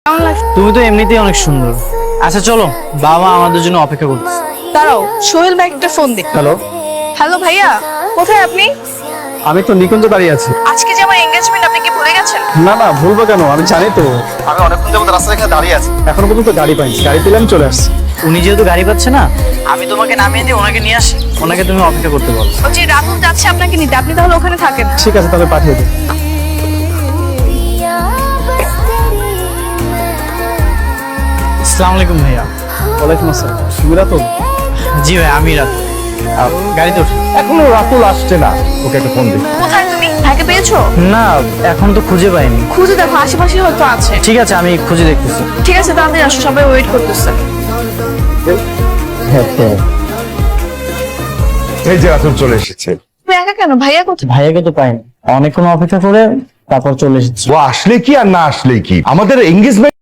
কেমন লাগছে? তুমি তো এমনিতেই অনেক সুন্দর। আচ্ছা চলো, বাবা আমাদের জন্য অপেক্ষা করতেছে। দাঁড়াও, সোহেল ভাই একটা ফোন দে। হ্যালো, হ্যালো ভাইয়া, কোথায় আপনি? আমি তো নিকুঞ্জ দাঁড়িয়ে আছি। আজকে যে আমার এনগেজমেন্ট, আপনি কি ভুলে গেছেন? না না, ভুলবো কেন, আমি জানি তো। আমি অনেকক্ষণ যাবত রাস্তায় এখানে দাঁড়িয়ে আছি, এখনো পর্যন্ত গাড়ি পাইনি। গাড়ি পেলাম চলে আসছি। উনি যেহেতু গাড়ি পাচ্ছে না, আমি তোমাকে নামিয়ে দিয়ে ওনাকে নিয়ে আসি, ওনাকে তুমি অপেক্ষা করতে বলো। ও যে রাহুল যাচ্ছে আপনাকে নিতে, আপনি তাহলে ওখানে থাকেন। ঠিক আছে, তাহলে পাঠিয়ে দিই। আসসালামু আলাইকুম ভাইয়া। ওয়ালাইকুম আসসালাম। তুমি রাতুল? জি ভাই, আমি রাত গাড়িতে উঠি। এখনো রাতুল আসছে না, ওকে একটা ফোন দিই। কোথায় তুমি? ভাইকে পেয়েছো? না, এখন তো খুঁজে পাইনি। খুঁজে দেখো, আশেপাশে হয়তো আছে। ঠিক আছে, আমি খুঁজে দেখতেছি। ঠিক আছে, তাড়াতাড়ি আসো, সবাই ওয়েট করতেছে। এই যে রাতুল চলে এসেছে। তুমি একা কেন? ভাইয়া কোথায়? ভাইয়াকে তো পাইনি, অনেকক্ষণ অপেক্ষা করে তারপর চলে এসেছি। ও আসলে কি আর না আসলে কি, আমাদের এঙ্গেজমেন্ট